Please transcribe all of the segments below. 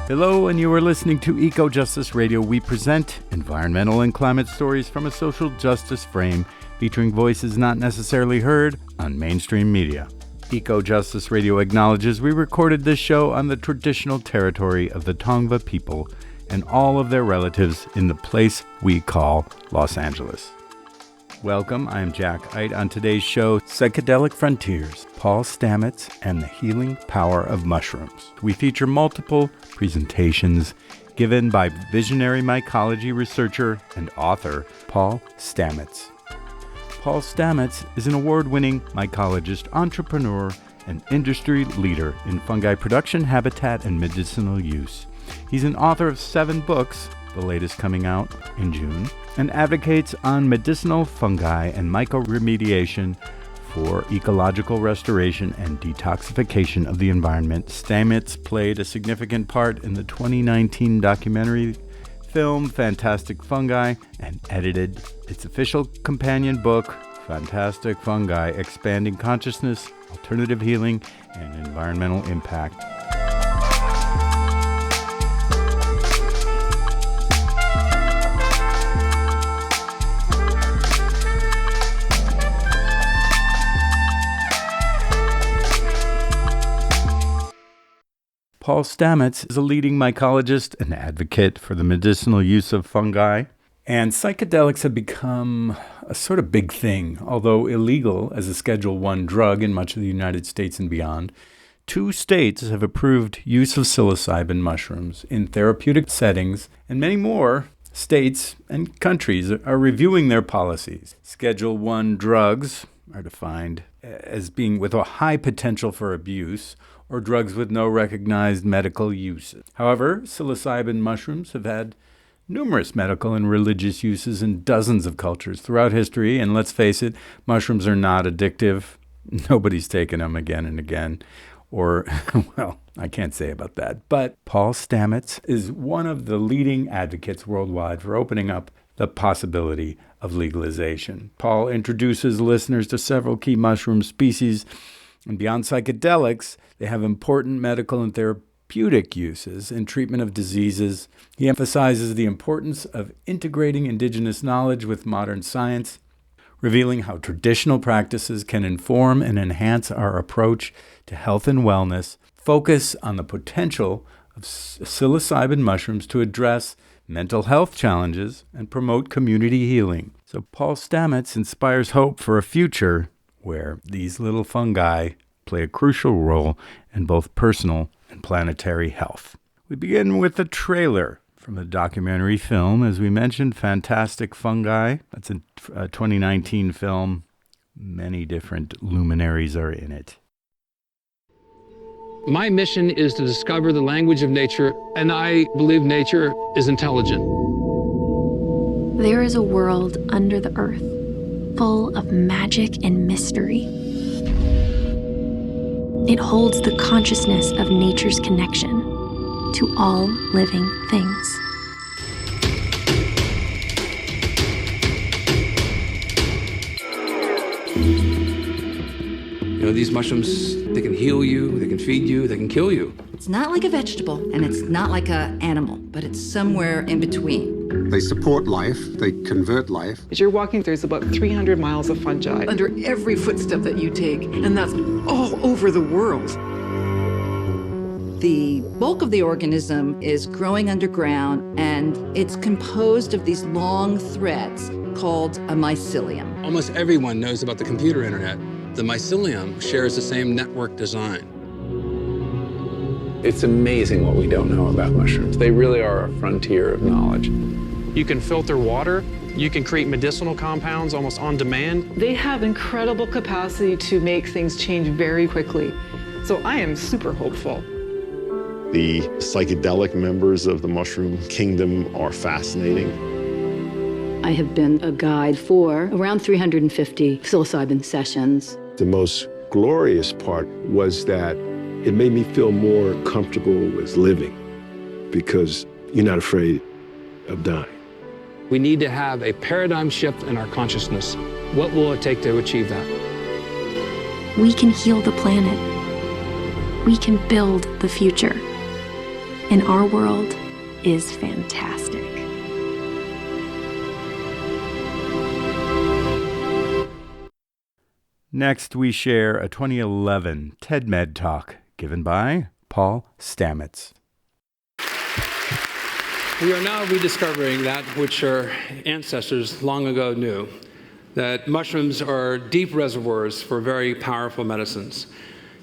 Hello, and you are listening to Eco Justice Radio. We present environmental and climate stories from a social justice frame, featuring voices not necessarily heard on mainstream media. Eco Justice Radio acknowledges we recorded this show on the traditional territory of the Tongva people and all of their relatives in the place we call Los Angeles. Welcome, I am Jack Ite. On today's show, Psychedelic Frontiers, Paul Stamets and the Healing Power of Mushrooms. We feature multiple presentations given by visionary mycology researcher and author Paul Stamets. Paul Stamets is an award-winning mycologist, entrepreneur, and industry leader in fungi production, habitat, and medicinal use. He's an author of 7 books, the latest coming out in June, and advocates on medicinal fungi and mycoremediation for ecological restoration and detoxification of the environment. Stamets played a significant part in the 2019 documentary film Fantastic Fungi and edited its official companion book, Fantastic Fungi, Expanding Consciousness, Alternative Healing, and Environmental Impact. Paul Stamets is a leading mycologist and advocate for the medicinal use of fungi, and psychedelics have become a sort of big thing. Although illegal as a Schedule I drug in much of the United States and beyond, 2 states have approved use of psilocybin mushrooms in therapeutic settings, and many more states and countries are reviewing their policies. Schedule I drugs are defined as being with a high potential for abuse, or drugs with no recognized medical uses. However, psilocybin mushrooms have had numerous medical and religious uses in dozens of cultures throughout history, and let's face it, mushrooms are not addictive. Nobody's taken them again and again. Or, well, I can't say about that. But Paul Stamets is one of the leading advocates worldwide for opening up the possibility of legalization. Paul introduces listeners to several key mushroom species, and beyond psychedelics, they have important medical and therapeutic uses in treatment of diseases. He emphasizes the importance of integrating indigenous knowledge with modern science, revealing how traditional practices can inform and enhance our approach to health and wellness. Focus on the potential of psilocybin mushrooms to address mental health challenges and promote community healing. So Paul Stamets inspires hope for a future where these little fungi play a crucial role in both personal and planetary health. We begin with a trailer from the documentary film, as we mentioned, Fantastic Fungi. That's a 2019 film. Many different luminaries are in it. My mission is to discover the language of nature, and I believe nature is intelligent. There is a world under the earth, full of magic and mystery. It holds the consciousness of nature's connection to all living things. You know, these mushrooms, they can heal you, they can feed you, they can kill you. It's not like a vegetable, and it's not like an animal, but it's somewhere in between. They support life, they convert life. As you're walking, there's about 300 miles of fungi under every footstep that you take, and that's all over the world. The bulk of the organism is growing underground, and it's composed of these long threads called a mycelium. Almost everyone knows about the computer internet. The mycelium shares the same network design. It's amazing what we don't know about mushrooms. They really are a frontier of knowledge. You can filter water. You can create medicinal compounds almost on demand. They have incredible capacity to make things change very quickly. So I am super hopeful. The psychedelic members of the mushroom kingdom are fascinating. I have been a guide for around 350 psilocybin sessions. The most glorious part was that it made me feel more comfortable with living because you're not afraid of dying. We need to have a paradigm shift in our consciousness. What will it take to achieve that? We can heal the planet. We can build the future. in our world is fantastic. Next, we share a 2011 TED-Med talk given by Paul Stamets. We are now rediscovering that which our ancestors long ago knew, that mushrooms are deep reservoirs for very powerful medicines.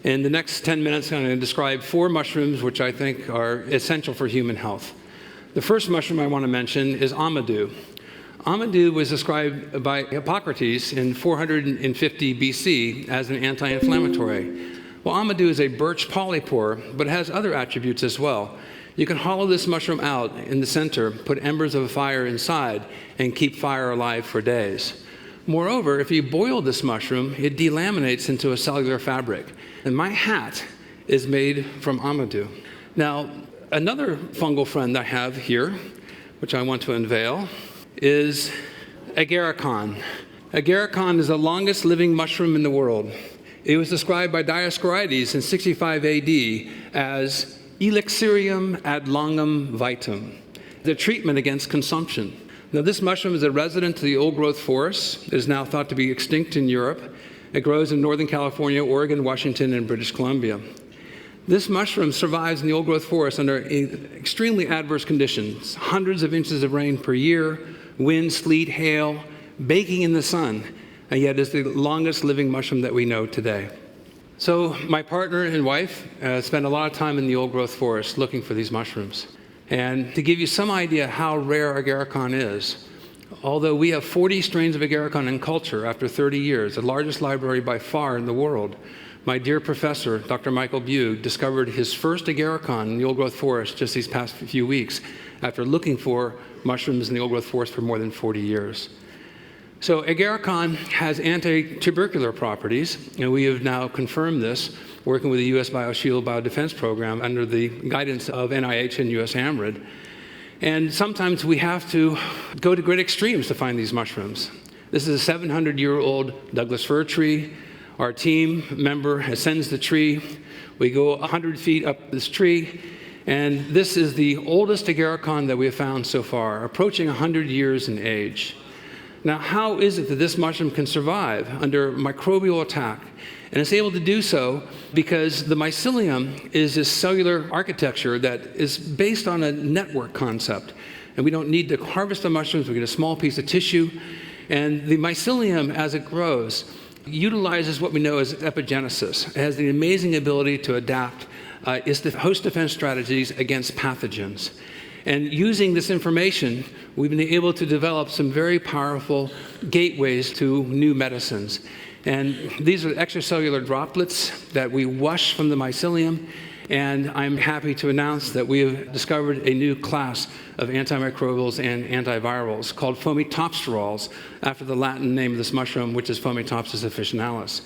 In the next 10 minutes, I'm going to describe 4 mushrooms which I think are essential for human health. The first mushroom I want to mention is amadou. Amadou was described by Hippocrates in 450 BC as an anti-inflammatory. Well, amadou is a birch polypore, but it has other attributes as well. You can hollow this mushroom out in the center, put embers of a fire inside, and keep fire alive for days. Moreover, if you boil this mushroom, it delaminates into a cellular fabric. And my hat is made from amadou. Now, another fungal friend I have here, which I want to unveil, is agarikon. Agarikon is the longest living mushroom in the world. It was described by Dioscorides in 65 AD as Elixirium ad longum vitam, the treatment against consumption. Now, this mushroom is a resident of the old-growth forest. It is now thought to be extinct in Europe. It grows in Northern California, Oregon, Washington, and British Columbia. This mushroom survives in the old-growth forest under extremely adverse conditions, hundreds of inches of rain per year, wind, sleet, hail, baking in the sun, and yet is the longest living mushroom that we know today. So my partner and wife spent a lot of time in the old-growth forest looking for these mushrooms. And to give you some idea how rare agarikon is, although we have 40 strains of agarikon in culture after 30 years, the largest library by far in the world, my dear professor, Dr. Michael Bugh, discovered his first agarikon in the old-growth forest just these past few weeks after looking for mushrooms in the old-growth forest for more than 40 years. So agarikon has anti-tubercular properties, and we have now confirmed this, working with the U.S. BioShield Biodefense Program under the guidance of NIH and U.S. AMRID. And sometimes we have to go to great extremes to find these mushrooms. This is a 700-year-old Douglas fir tree. Our team member ascends the tree. We go 100 feet up this tree, and this is the oldest agarikon that we have found so far, approaching 100 years in age. Now, how is it that this mushroom can survive under microbial attack? And it's able to do so because the mycelium is this cellular architecture that is based on a network concept. And we don't need to harvest the mushrooms. We get a small piece of tissue. And the mycelium, as it grows, utilizes what we know as epigenesis. It has the amazing ability to adapt its host defense strategies against pathogens. And using this information, we've been able to develop some very powerful gateways to new medicines. And these are extracellular droplets that we wash from the mycelium. And I'm happy to announce that we have discovered a new class of antimicrobials and antivirals called fomitopsterols, after the Latin name of this mushroom, which is Fomitopsis officinalis.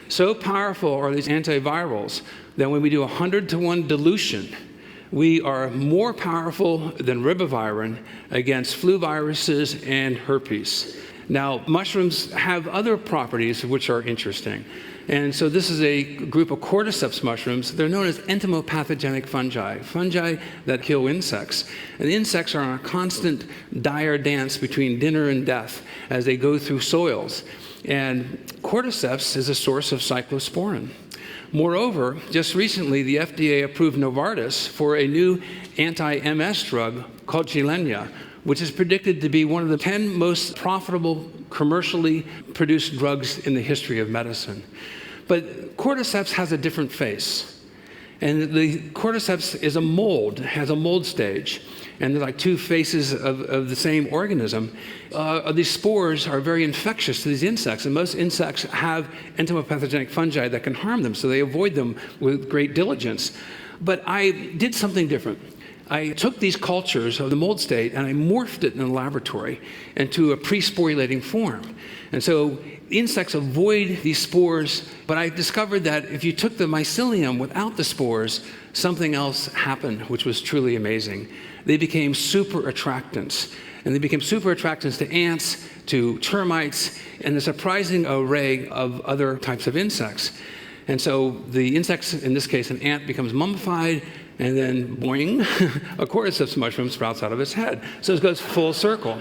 So powerful are these antivirals that when we do 100-to-1 dilution, we are more powerful than ribavirin against flu viruses and herpes. Now, mushrooms have other properties which are interesting. And so this is a group of cordyceps mushrooms. They're known as entomopathogenic fungi, fungi that kill insects. And the insects are on a constant dire dance between dinner and death as they go through soils. And cordyceps is a source of cyclosporin. Moreover, just recently, the FDA approved Novartis for a new anti-MS drug called Gilenya, which is predicted to be one of the 10 most profitable commercially produced drugs in the history of medicine. But cordyceps has a different face. And the cordyceps is a mold, has a mold stage. And they're like two faces of the same organism. These spores are very infectious to these insects, and most insects have entomopathogenic fungi that can harm them, so they avoid them with great diligence. But I did something different. I took these cultures of the mold state and I morphed it in the laboratory into a pre-sporulating form. And so insects avoid these spores, but I discovered that if you took the mycelium without the spores, something else happened, which was truly amazing. They became super attractants. And they became super attractants to ants, to termites, and a surprising array of other types of insects. And so the insects, in this case an ant, becomes mummified, And then, boing, a cordyceps mushroom sprouts out of its head. So it goes full circle.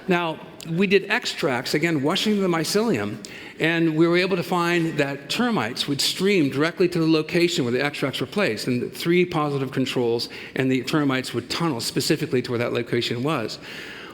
Now, we did extracts, again, washing the mycelium, and we were able to find that termites would stream directly to the location where the extracts were placed, and 3 positive controls, and the termites would tunnel specifically to where that location was.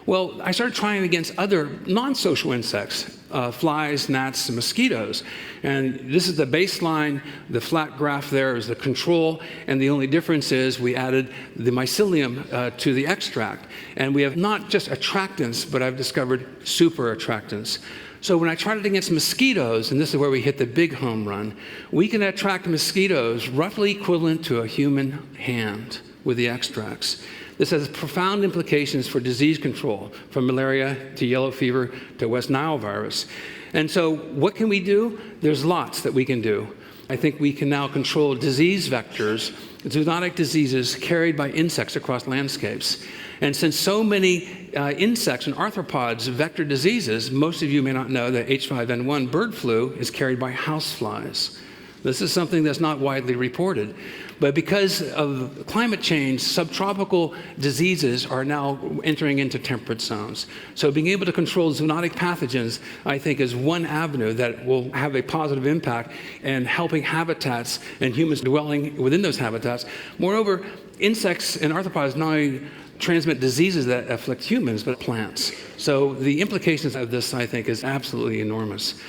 Well, I started trying against other non-social insects, flies, gnats, and mosquitoes. And this is the baseline. The flat graph there is the control. And the only difference is we added the mycelium to the extract. And we have not just attractants, but I've discovered super attractants. So when I tried it against mosquitoes, and this is where we hit the big home run, we can attract mosquitoes roughly equivalent to a human hand with the extracts. This has profound implications for disease control, from malaria to yellow fever to West Nile virus. And so what can we do? There's lots that we can do. I think we can now control disease vectors, zoonotic diseases carried by insects across landscapes. And since so many insects and arthropods vector diseases, most of you may not know that H5N1 bird flu is carried by houseflies. This is something that's not widely reported. But because of climate change, subtropical diseases are now entering into temperate zones. So being able to control zoonotic pathogens, I think, is one avenue that will have a positive impact in helping habitats and humans dwelling within those habitats. Moreover, insects and arthropods not only transmit diseases that afflict humans, but plants. So the implications of this, I think, is absolutely enormous.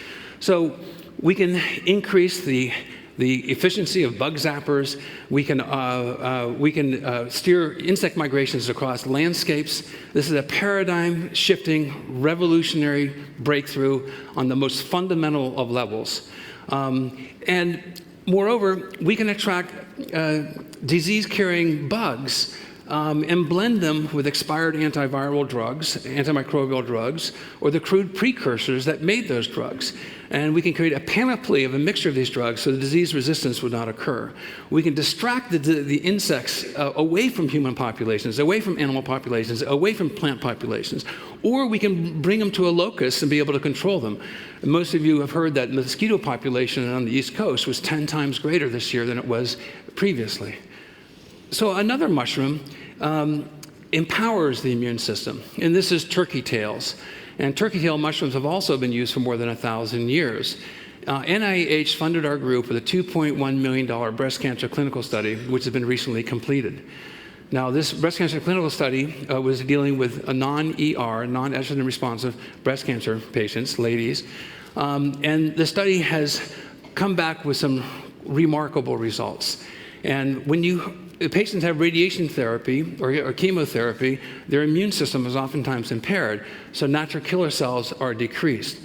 So we can increase the efficiency of bug zappers. We can steer insect migrations across landscapes. This is a paradigm-shifting, revolutionary breakthrough on the most fundamental of levels. And moreover, we can attract disease-carrying bugs and blend them with expired antiviral drugs, antimicrobial drugs, or the crude precursors that made those drugs. And we can create a panoply of a mixture of these drugs so the disease resistance would not occur. We can distract the insects away from human populations, away from animal populations, away from plant populations, or we can bring them to a locus and be able to control them. And most of you have heard that the mosquito population on the East Coast was 10 times greater this year than it was previously. So another mushroom empowers the immune system, and this is turkey tails. And turkey tail mushrooms have also been used for more than 1,000 years. NIH funded our group with a $2.1 million breast cancer clinical study, which has been recently completed. Now, this breast cancer clinical study was dealing with a non-ER, non-estrogen responsive breast cancer patients, ladies. And the study has come back with some remarkable results. And when patients have radiation therapy or chemotherapy, their immune system is oftentimes impaired, so natural killer cells are decreased.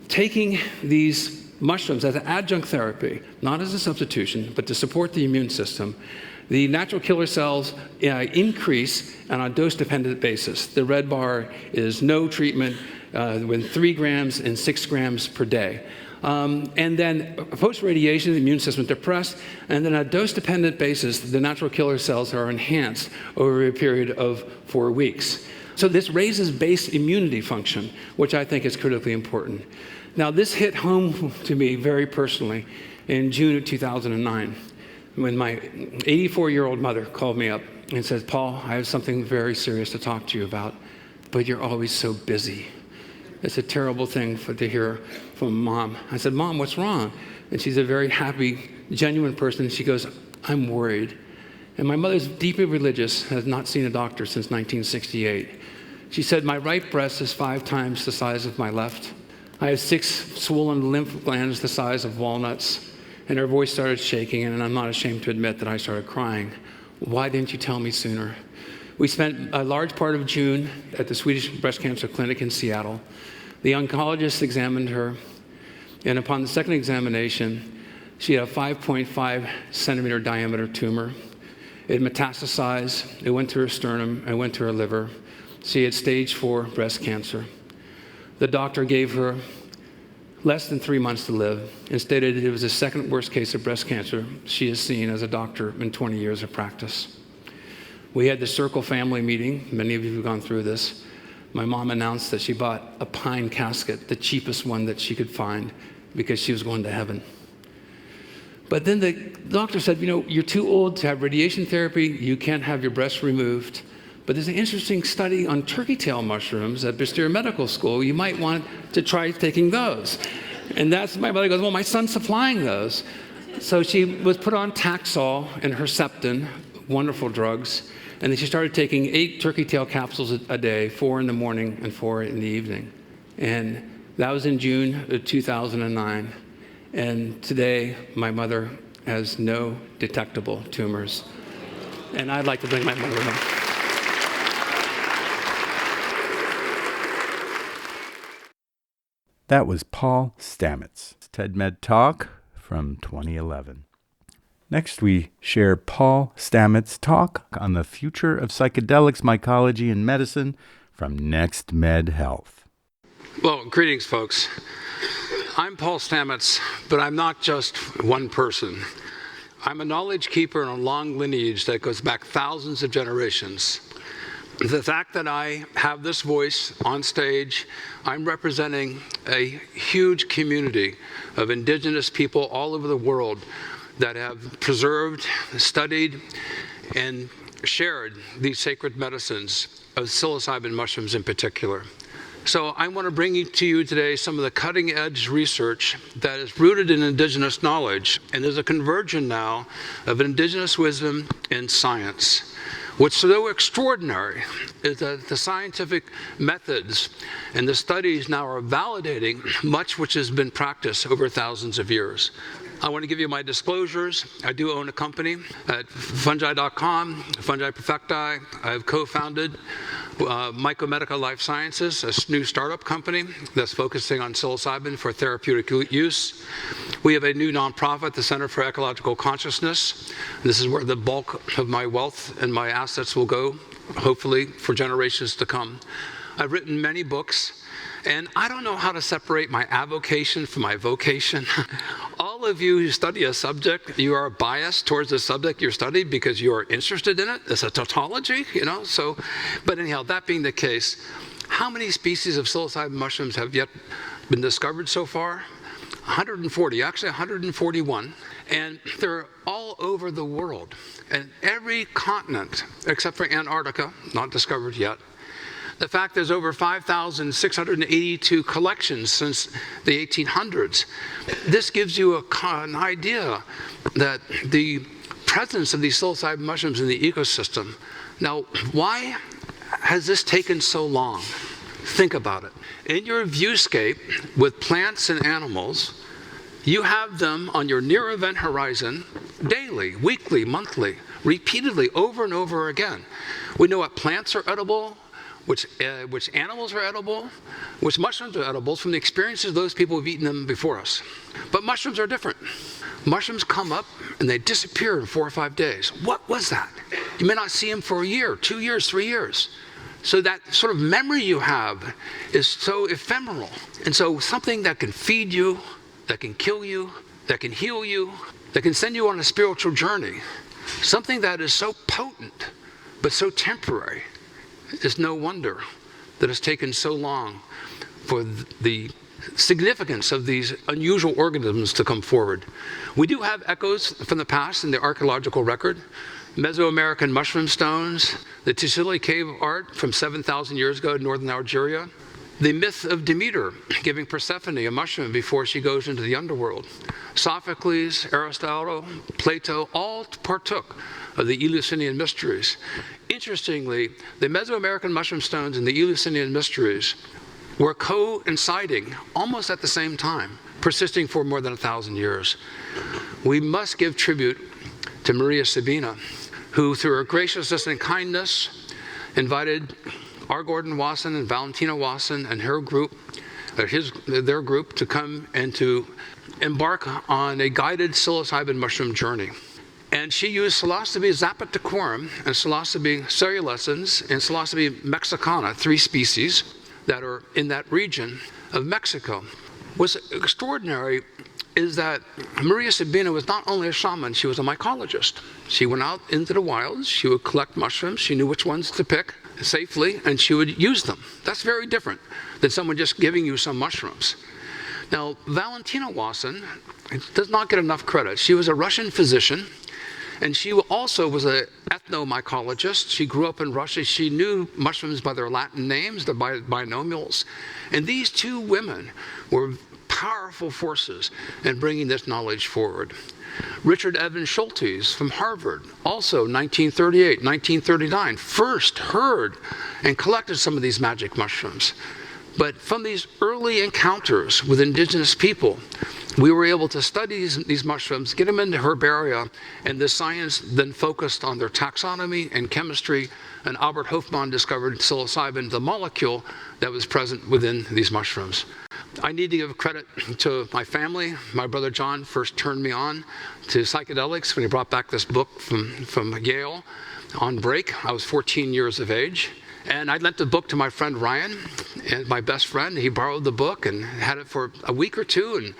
Taking these mushrooms as an adjunct therapy, not as a substitution, but to support the immune system, the natural killer cells increase on a dose-dependent basis. The red bar is no treatment with 3 grams and 6 grams per day. And then post-radiation, the immune system is depressed, and then on a dose-dependent basis, the natural killer cells are enhanced over a period of 4 weeks. So this raises base immunity function, which I think is critically important. Now, this hit home to me very personally in June of 2009, when my 84-year-old mother called me up and said, "Paul, I have something very serious to talk to you about, but you're always so busy." It's a terrible thing to hear from Mom. I said, "Mom, what's wrong?" And she's a very happy, genuine person. She goes, "I'm worried." And my mother's deeply religious, has not seen a doctor since 1968. She said, "My right breast is 5 times the size of my left. I have 6 swollen lymph glands the size of walnuts." And her voice started shaking, and I'm not ashamed to admit that I started crying. "Why didn't you tell me sooner?" We spent a large part of June at the Swedish Breast Cancer Clinic in Seattle. The oncologist examined her, and upon the second examination, she had a 5.5 centimeter diameter tumor. It metastasized, it went to her sternum, it went to her liver. She had stage 4 breast cancer. The doctor gave her less than 3 months to live and stated it was the second worst case of breast cancer she has seen as a doctor in 20 years of practice. We had the Circle family meeting. Many of you have gone through this. My mom announced that she bought a pine casket, the cheapest one that she could find, because she was going to heaven. But then the doctor said, you're too old to have radiation therapy. You can't have your breast removed. But there's an interesting study on turkey tail mushrooms at Bastyr Medical School. You might want to try taking those. And my mother goes, well, my son's supplying those. So she was put on Taxol and Herceptin, wonderful drugs. And then she started taking 8 turkey tail capsules a day, 4 in the morning and 4 in the evening. And that was in June of 2009. And today, my mother has no detectable tumors. And I'd like to bring my mother home. That was Paul Stamets, TED-Med Talk from 2011. Next, we share Paul Stamets' talk on the future of psychedelics, mycology, and medicine from Next Med Health. Well, greetings, folks. I'm Paul Stamets, but I'm not just one person. I'm a knowledge keeper in a long lineage that goes back thousands of generations. The fact that I have this voice on stage, I'm representing a huge community of indigenous people all over the world that have preserved, studied, and shared these sacred medicines of psilocybin mushrooms in particular. So I want to bring to you today some of the cutting-edge research that is rooted in indigenous knowledge, and there's a convergence now of indigenous wisdom and science. What's so extraordinary is that the scientific methods and the studies now are validating much which has been practiced over thousands of years. I want to give you my disclosures. I do own a company at fungi.com, Fungi Perfecti. I've co-founded Mycomedica Life Sciences, a new startup company that's focusing on psilocybin for therapeutic use. We have a new nonprofit, the Center for Ecological Consciousness. This is where the bulk of my wealth and my assets will go, hopefully, for generations to come. I've written many books, and I don't know how to separate my avocation from my vocation. All of you who study a subject, you are biased towards the subject you're studying because you are interested in it. It's a tautology, so. But anyhow, that being the case, how many species of psilocybin mushrooms have yet been discovered so far? 140, actually 141. And they're all over the world. And every continent, except for Antarctica, not discovered yet. The fact there's over 5,682 collections since the 1800s. This gives you an idea that the presence of these psilocybin mushrooms in the ecosystem. Now, why has this taken so long? Think about it. In your viewscape with plants and animals, you have them on your near event horizon daily, weekly, monthly, repeatedly, over and over again. We know what plants are edible, which animals are edible, which mushrooms are edible from the experiences of those people who've eaten them before us. But mushrooms are different. Mushrooms come up and they disappear in 4 or 5 days. What was that? You may not see them for a year, 2 years, 3 years. So that sort of memory you have is so ephemeral. And so something that can feed you, that can kill you, that can heal you, that can send you on a spiritual journey, something that is so potent but so temporary, it's no wonder that it's taken so long for the significance of these unusual organisms to come forward. We do have echoes from the past in the archaeological record. Mesoamerican mushroom stones, the Tsilocybin cave art from 7,000 years ago in northern Algeria, the myth of Demeter giving Persephone a mushroom before she goes into the underworld. Sophocles, Aristotle, Plato all partook of the Eleusinian mysteries. Interestingly, the Mesoamerican mushroom stones in the Eleusinian mysteries were coinciding almost at the same time, persisting for more than 1,000 years. We must give tribute to Maria Sabina, who through her graciousness and kindness invited R. Gordon Wasson and Valentina Wasson and her group, their group, to come and to embark on a guided psilocybin mushroom journey. And she used Psilocybe zapotecorum and Psilocybe cerulescens and Psilocybe mexicana, 3 species that are in that region of Mexico. What's extraordinary is that Maria Sabina was not only a shaman, she was a mycologist. She went out into the wilds, she would collect mushrooms, she knew which ones to pick safely, and she would use them. That's very different than someone just giving you some mushrooms. Now, Valentina Wasson does not get enough credit. She was a Russian physician, and she also was an ethnomycologist. She grew up in Russia. She knew mushrooms by their Latin names, the binomials. And these two women were powerful forces in bringing this knowledge forward. Richard Evans Schultes from Harvard, also 1938, 1939, first heard and collected some of these magic mushrooms. But from these early encounters with indigenous people, we were able to study these mushrooms, get them into herbaria, and the science then focused on their taxonomy and chemistry, and Albert Hofmann discovered psilocybin, the molecule that was present within these mushrooms. I need to give credit to my family. My brother John first turned me on to psychedelics when he brought back this book from Yale on break. I was 14 years of age. And I lent the book to my friend Ryan, and my best friend. He borrowed the book and had it for a week or two. And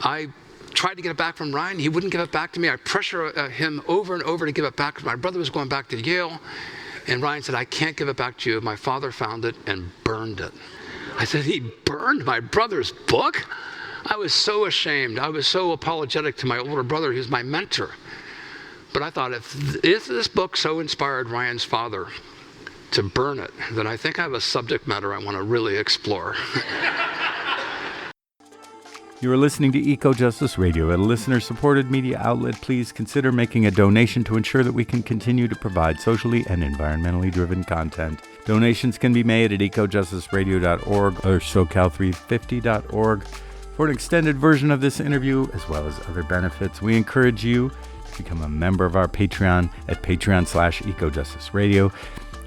I tried to get it back from Ryan. He wouldn't give it back to me. I pressured him over and over to give it back because my brother was going back to Yale. And Ryan said, I can't give it back to you. My father found it and burned it. I said, he burned my brother's book? I was so ashamed. I was so apologetic to my older brother, who's my mentor. But I thought, if this book so inspired Ryan's father to burn it, then I think I have a subject matter I want to really explore. You are listening to Eco-Justice Radio, a listener-supported media outlet. Please consider making a donation to ensure that we can continue to provide socially and environmentally driven content. Donations can be made at ecojusticeradio.org or socal350.org. For an extended version of this interview, as well as other benefits, we encourage you to become a member of our Patreon at patreon.com/ecojusticeradio.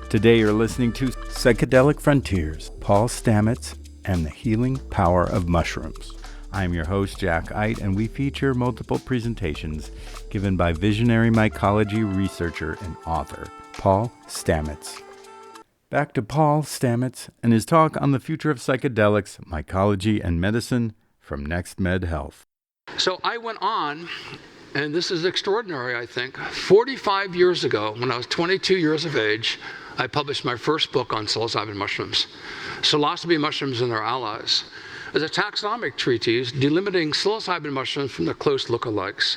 Today you're listening to Psychedelic Frontiers, Paul Stamets, and the Healing Power of Mushrooms. I'm your host, Jack Eit, and we feature multiple presentations given by visionary mycology researcher and author, Paul Stamets. Back to Paul Stamets and his talk on the future of psychedelics, mycology, and medicine from Next Med Health. So I went on, and this is extraordinary, I think. 45 years ago, when I was 22 years of age, I published my first book on psilocybin mushrooms, psilocybe mushrooms and their allies, as a taxonomic treatise delimiting psilocybin mushrooms from their close lookalikes.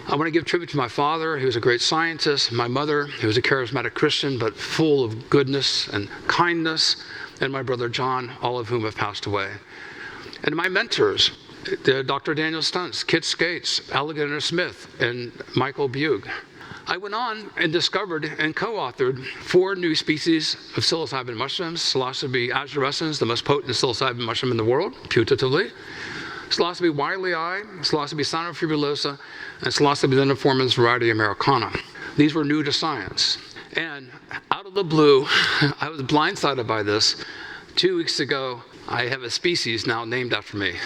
I want to give tribute to my father, who was a great scientist, my mother, who was a charismatic Christian, but full of goodness and kindness, and my brother John, all of whom have passed away. And my mentors, Dr. Daniel Stuntz, Kit Skates, Alexander Smith, and Michael Bugh. I went on and discovered and co-authored 4 new species of psilocybin mushrooms: Psilocybe azurescens, the most potent psilocybin mushroom in the world, putatively; Psilocybe wiley, Psilocybe cynofibulosa, and Psilocybe leniformis variety americana. These were new to science. And out of the blue, I was blindsided by this. 2 weeks ago, I have a species now named after me.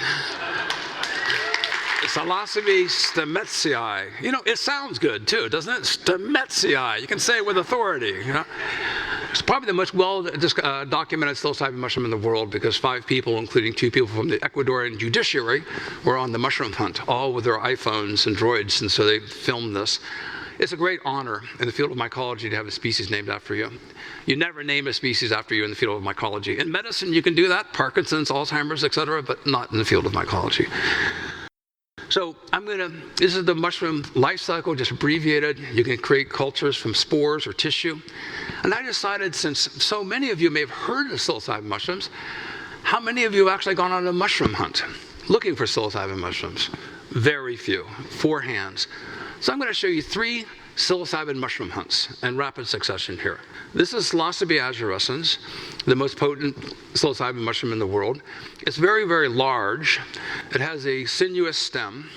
Psilocybe Stametsi. You know, it sounds good too, doesn't it? Stametsi. You can say it with authority. You know? It's probably the most well-documented psilocybin mushroom in the world, because 5 people, including 2 people from the Ecuadorian judiciary, were on the mushroom hunt, all with their iPhones and droids, and so they filmed this. It's a great honor in the field of mycology to have a species named after you. You never name a species after you in the field of mycology. In medicine, you can do that, Parkinson's, Alzheimer's, etc., but not in the field of mycology. So this is the mushroom life cycle, just abbreviated. You can create cultures from spores or tissue. And I decided, since so many of you may have heard of psilocybin mushrooms, how many of you have actually gone on a mushroom hunt looking for psilocybin mushrooms? Very few, 4 hands. So I'm going to show you 3 psilocybin mushroom hunts in rapid succession here. This is Psilocybe azurescens, the most potent psilocybin mushroom in the world. It's very, very large. It has a sinuous stem,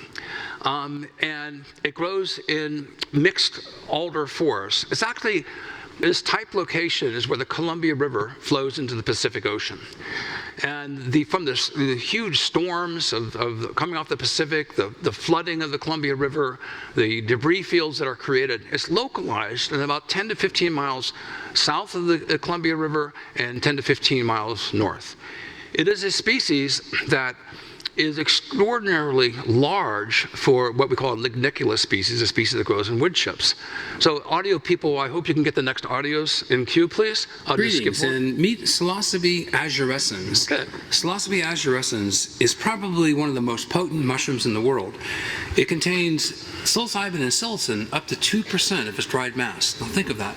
and it grows in mixed alder forests. It's actually, this type location is where the Columbia River flows into the Pacific Ocean. And from the huge storms of coming off the Pacific, the flooding of the Columbia River, the debris fields that are created, it's localized in about 10 to 15 miles south of the Columbia River and 10 to 15 miles north. It is a species that is extraordinarily large for what we call a ligniculus species, a species that grows in wood chips. So audio people, I hope you can get the next audios in queue, please. Greetings, and meet Psilocybe azurescens. Okay. Psilocybe azurescens is probably one of the most potent mushrooms in the world. It contains psilocybin and psilocin up to 2% of its dried mass. Now think of that.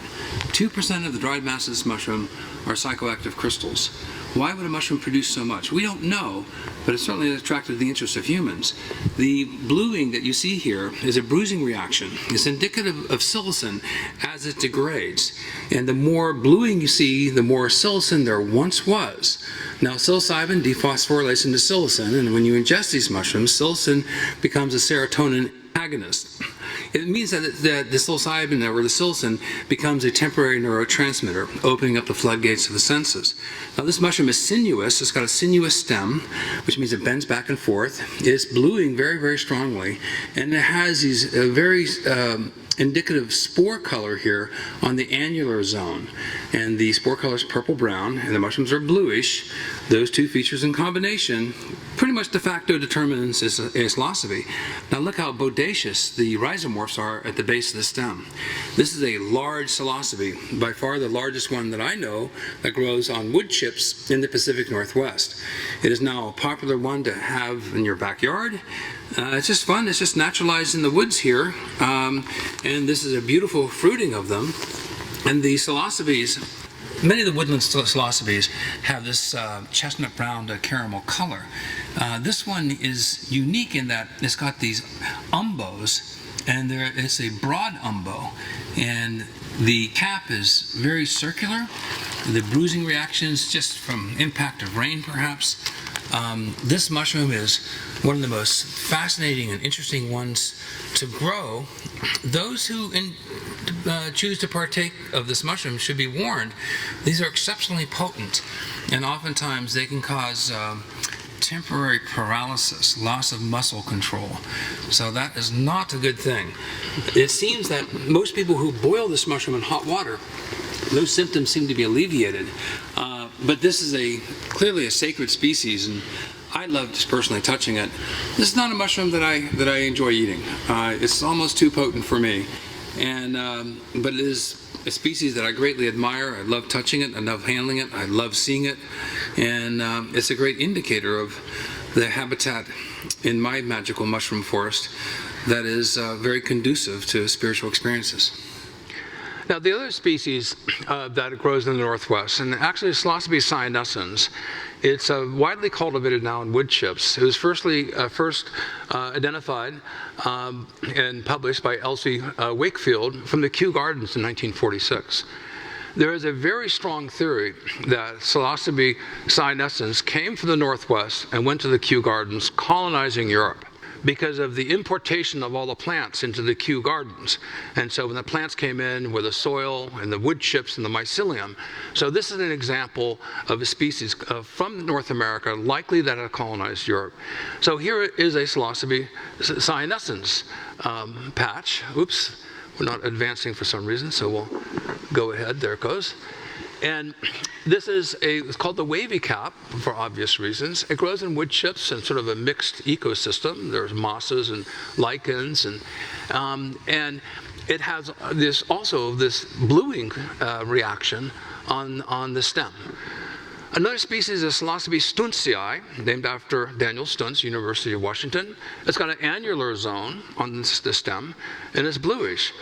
2% of the dried mass of this mushroom are psychoactive crystals. Why would a mushroom produce so much? We don't know, but it certainly attracted the interest of humans. The bluing that you see here is a bruising reaction. It's indicative of psilocin as it degrades. And the more bluing you see, the more psilocin there once was. Now, psilocybin dephosphorylates into psilocin, and when you ingest these mushrooms, psilocin becomes a serotonin agonist. It means that the psilocybin or the psilocin becomes a temporary neurotransmitter, opening up the floodgates of the senses. Now, this mushroom is sinuous. It's got a sinuous stem, which means it bends back and forth. It's bluing very, very strongly, and it has these very indicative spore color here on the annular zone. And the spore color is purple-brown, and the mushrooms are bluish. Those two features in combination pretty much de facto determines its psilocybe. Now look how bodacious the rhizomorphs are at the base of the stem. This is a large psilocybe, by far the largest one that I know that grows on wood chips in the Pacific Northwest. It is now a popular one to have in your backyard. It's just fun. It's just naturalized in the woods here. And this is a beautiful fruiting of them. And the psilocybes, many of the woodland psilocybes have this chestnut brown to caramel color. This one is unique in that it's got these umbos, and it's a broad umbo, and the cap is very circular. The bruising reactions just from impact of rain, perhaps. This mushroom is one of the most fascinating and interesting ones to grow. Those who choose to partake of this mushroom should be warned. These are exceptionally potent, and oftentimes they can cause temporary paralysis, loss of muscle control. So that is not a good thing. It seems that most people who boil this mushroom in hot water, those symptoms seem to be alleviated. But this is clearly a sacred species, and I love just personally touching it. This is not a mushroom that I enjoy eating. It's almost too potent for me. But it is a species that I greatly admire. I love touching it. I love handling it. I love seeing it. And it's a great indicator of the habitat in my magical mushroom forest that is very conducive to spiritual experiences. Now, the other species that grows in the Northwest, and actually Psilocybe cyanescens, it's widely cultivated now in wood chips. It was first identified and published by Elsie Wakefield from the Kew Gardens in 1946. There is a very strong theory that Psilocybe cyanescens came from the Northwest and went to the Kew Gardens, colonizing Europe, because of the importation of all the plants into the Kew Gardens. And so when the plants came in with the soil and the wood chips and the mycelium, so this is an example of a species from North America, likely that had colonized Europe. So here is a Psilocybe cyanescens patch. Oops, we're not advancing for some reason, so we'll go ahead. There it goes. And this is it's called the wavy cap for obvious reasons. It grows in wood chips and sort of a mixed ecosystem. There's mosses and lichens, and it has this bluing reaction on the stem. Another species is Psilocybe stuntzii, named after Daniel Stuntz, University of Washington. It's got an annular zone on the stem, and it's bluish.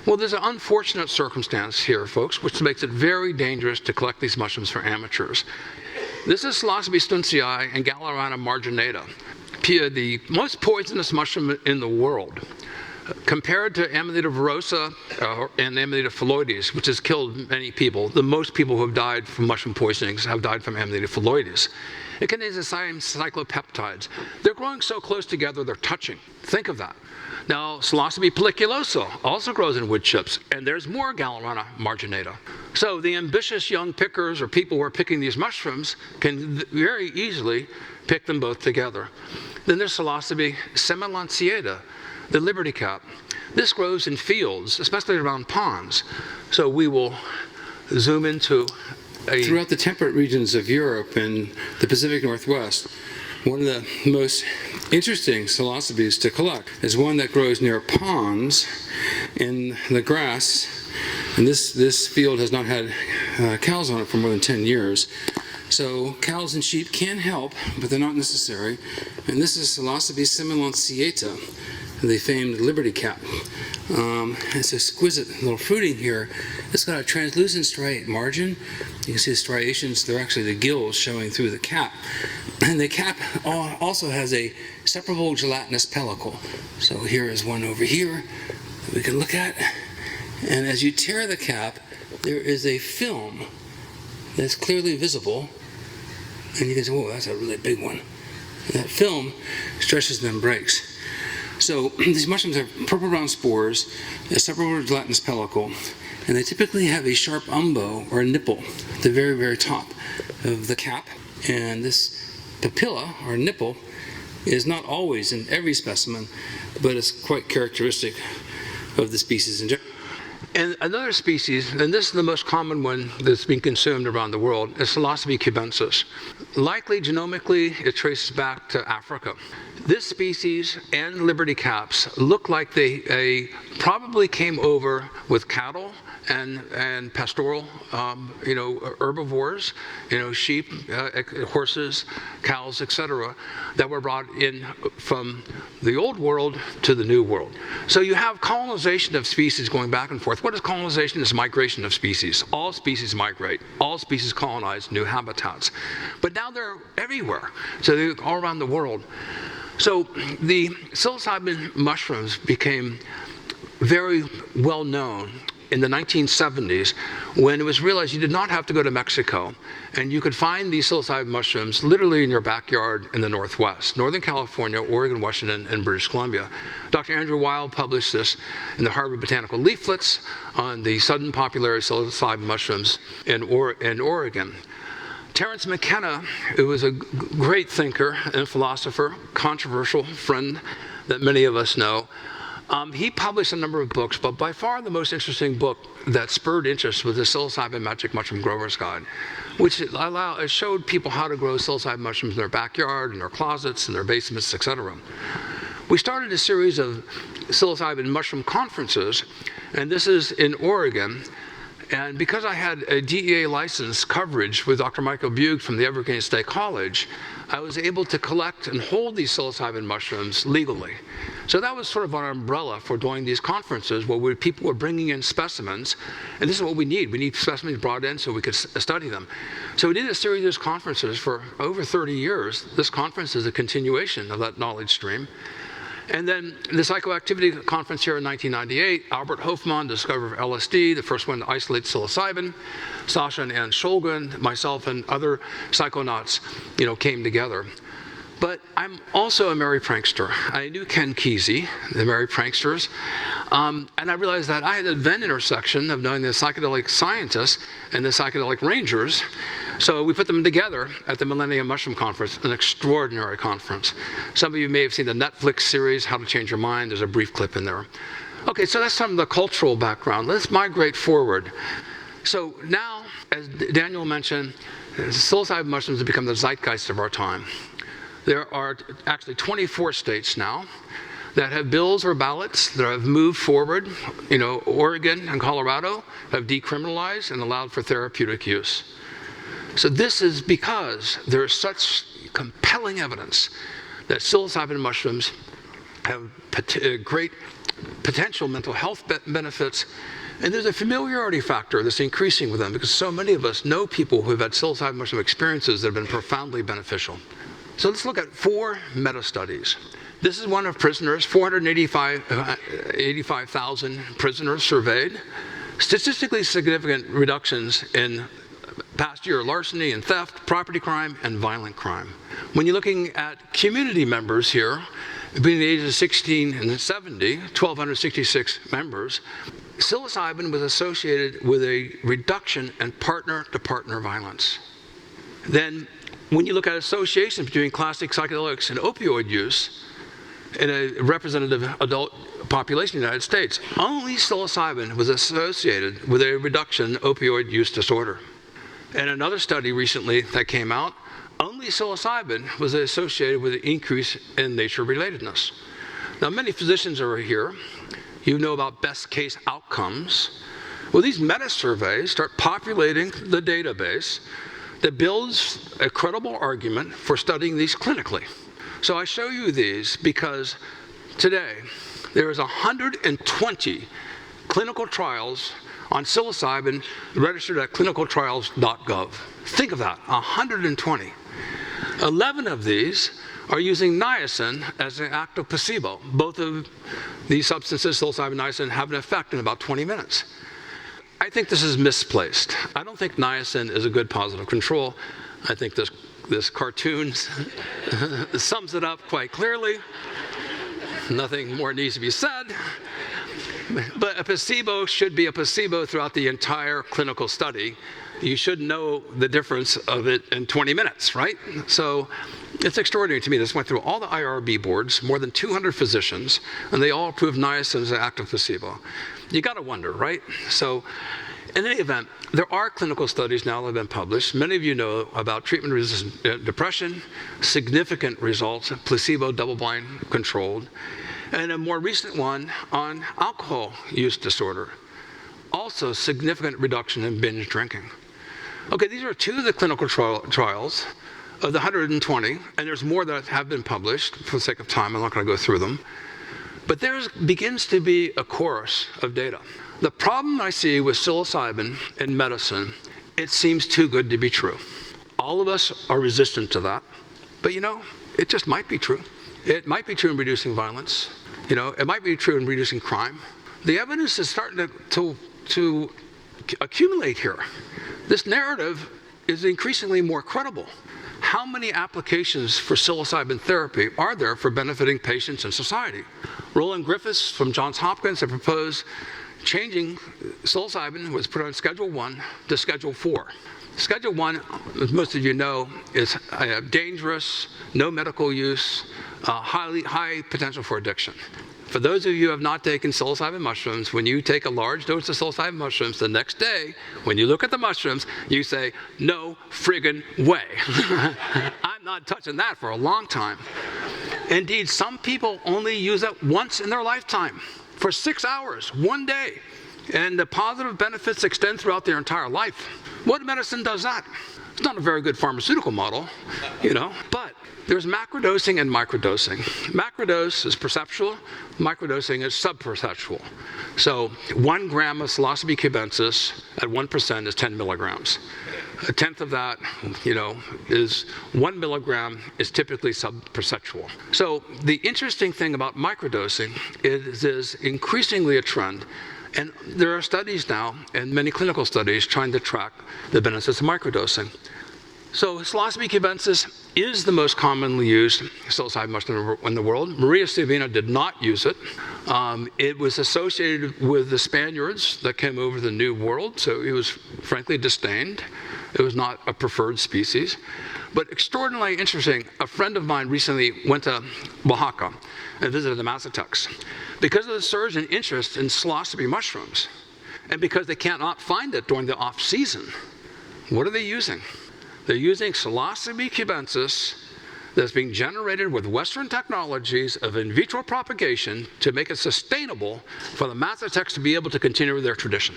Well, there's an unfortunate circumstance here, folks, which makes it very dangerous to collect these mushrooms for amateurs. This is Psilocybe stuntzii and Galerana marginata, the most poisonous mushroom in the world. Compared to Amanita verosa and Amanita phalloides, which has killed many people, the most people who have died from mushroom poisonings have died from Amanita phalloides. It contains the same cyclopeptides. They're growing so close together, they're touching. Think of that. Now, Psilocybe pelliculosa also grows in wood chips, and there's more Galerana marginata. So the ambitious young pickers or people who are picking these mushrooms can very easily pick them both together. Then there's Psilocybe semilanceata, the liberty cap. This grows in fields, especially around ponds. So we will zoom into throughout the temperate regions of Europe and the Pacific Northwest, One of the most interesting psilocybes to collect is one that grows near ponds in the grass. And this field has not had cows on it for more than 10 years. So cows and sheep can help, but they're not necessary. And this is Psilocybis simulantiata, the famed Liberty cap. It's exquisite little fruiting here. It's got a translucent striate margin. You can see the striations, they're actually the gills showing through the cap. And the cap also has a separable gelatinous pellicle. So here is one over here that we can look at. And as you tear the cap, there is a film that's clearly visible. And you can say, whoa, that's a really big one. And that film stretches and then breaks. So these mushrooms have purple-brown spores, a separable gelatinous pellicle, and they typically have a sharp umbo or a nipple at the very, very top of the cap. And this papilla or nipple is not always in every specimen, but it's quite characteristic of the species in general. And another species, and this is the most common one that's being consumed around the world, is Psilocybe cubensis. Likely genomically, it traces back to Africa. This species and Liberty caps look like they probably came over with cattle and pastoral, herbivores, sheep, horses, cows, etc., that were brought in from the old world to the new world. So you have colonization of species going back and forth. What is colonization? It's migration of species. All species migrate. All species colonize new habitats. But now they're everywhere. So they're all around the world. So the psilocybin mushrooms became very well known in the 1970s, when it was realized you did not have to go to Mexico, and you could find these psilocybin mushrooms literally in your backyard in the Northwest, Northern California, Oregon, Washington, and British Columbia. Dr. Andrew Weil published this in the Harvard Botanical Leaflets on the sudden popularity of psilocybin mushrooms in Oregon. Terence McKenna, who was a great thinker and philosopher, controversial friend that many of us know, he published a number of books, but by far the most interesting book that spurred interest was the Psilocybin Magic Mushroom Grower's Guide, which it showed people how to grow psilocybin mushrooms in their backyard, in their closets, in their basements, etc. We started a series of psilocybin mushroom conferences, and this is in Oregon. And because I had a DEA license coverage with Dr. Michael Bugh from the Evergreen State College, I was able to collect and hold these psilocybin mushrooms legally. So that was sort of our umbrella for doing these conferences where people were bringing in specimens, and this is what we need. We need specimens brought in so we could study them. So we did a series of these conferences for over 30 years. This conference is a continuation of that knowledge stream. And then the Psychoactivity Conference here in 1998, Albert Hofmann discovered LSD, the first one to isolate psilocybin. Sasha and Ann Shulgin, myself, and other psychonauts, came together. But I'm also a merry prankster. I knew Ken Kesey, the merry pranksters, and I realized that I had a Venn intersection of knowing the psychedelic scientists and the psychedelic rangers. So we put them together at the Millennium Mushroom Conference, an extraordinary conference. Some of you may have seen the Netflix series, How to Change Your Mind. There's a brief clip in there. Okay, so that's some of the cultural background. Let's migrate forward. So now, as Daniel mentioned, psilocybin mushrooms have become the zeitgeist of our time. There are actually 24 states now that have bills or ballots that have moved forward. Oregon and Colorado have decriminalized and allowed for therapeutic use. So this is because there is such compelling evidence that psilocybin mushrooms have great potential mental health benefits, and there's a familiarity factor that's increasing with them because so many of us know people who have had psilocybin mushroom experiences that have been profoundly beneficial. So let's look at 4 meta-studies. This is one of prisoners, 485,000 prisoners surveyed. Statistically significant reductions in past year larceny and theft, property crime, and violent crime. When you're looking at community members here, between the ages of 16 and 70, 1,266 members, psilocybin was associated with a reduction in partner-to-partner violence. Then, when you look at associations between classic psychedelics and opioid use in a representative adult population in the United States, only psilocybin was associated with a reduction in opioid use disorder. And another study recently that came out, only psilocybin was associated with an increase in nature relatedness. Now, many physicians are here. You know about best case outcomes. Well, these meta-surveys start populating the database that builds a credible argument for studying these clinically. So I show you these because today there is 120 clinical trials on psilocybin registered at clinicaltrials.gov. Think of that, 120. 11 of these are using niacin as an active placebo. Both of these substances, psilocybin and niacin, have an effect in about 20 minutes. I think this is misplaced. I don't think niacin is a good positive control. I think this cartoon sums it up quite clearly. Nothing more needs to be said. But a placebo should be a placebo throughout the entire clinical study. You should know the difference of it in 20 minutes, right? So it's extraordinary to me. This went through all the IRB boards, more than 200 physicians, and they all approved niacin as an active placebo. You gotta wonder, right? So in any event, there are clinical studies now that have been published. Many of you know about treatment-resistant depression, significant results, placebo, double-blind controlled, and a more recent one on alcohol use disorder. Also significant reduction in binge drinking. Okay, these are two of the clinical trials of the 120, and there's more that have been published. For the sake of time, I'm not gonna go through them. But there begins to be a chorus of data. The problem I see with psilocybin in medicine, it seems too good to be true. All of us are resistant to that, but you know, it just might be true. It might be true in reducing violence. You know, it might be true in reducing crime. The evidence is starting to accumulate here. This narrative is increasingly more credible. How many applications for psilocybin therapy are there for benefiting patients and society? Roland Griffiths from Johns Hopkins have proposed changing psilocybin, was put on Schedule 1 to Schedule 4. Schedule 1, as most of you know, is dangerous, no medical use, high potential for addiction. For those of you who have not taken psilocybin mushrooms, when you take a large dose of psilocybin mushrooms, the next day, when you look at the mushrooms, you say, no friggin' way. I'm not touching that for a long time. Indeed, some people only use it once in their lifetime, for 6 hours, one day. And the positive benefits extend throughout their entire life. What medicine does that? It's not a very good pharmaceutical model, you know, but there's macrodosing and microdosing. Macrodose is perceptual, microdosing is subperceptual. So 1 gram of psilocybe cubensis at 1% is 10 milligrams. A tenth of that, you know, is 1 milligram is typically subperceptual. So the interesting thing about microdosing is increasingly a trend. And there are studies now, and many clinical studies, trying to track the benefits of microdosing. So psilocybe cubensis is the most commonly used psilocybin mushroom in the world. Maria Savina did not use it. It was associated with the Spaniards that came over the New World, so it was frankly disdained. It was not a preferred species. But extraordinarily interesting, a friend of mine recently went to Oaxaca and visited the Mazatecs. Because of the surge in interest in psilocybe mushrooms, and because they cannot find it during the off-season, what are they using? They're using psilocybe cubensis that's being generated with Western technologies of in vitro propagation to make it sustainable for the Mazatecs to be able to continue their tradition.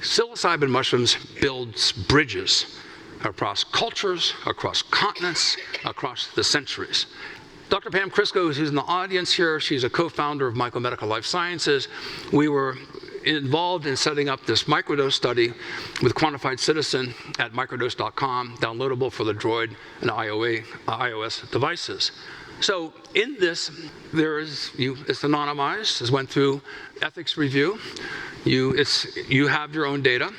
Psilocybin mushrooms builds bridges across cultures, across continents, across the centuries. Dr. Pam Crisco, who's in the audience here, she's a co-founder of Mycological Life Sciences. We were involved in setting up this microdose study with Quantified Citizen at microdose.com, downloadable for the Droid and iOS devices. So in this, it's anonymized, it went through ethics review. You have your own data.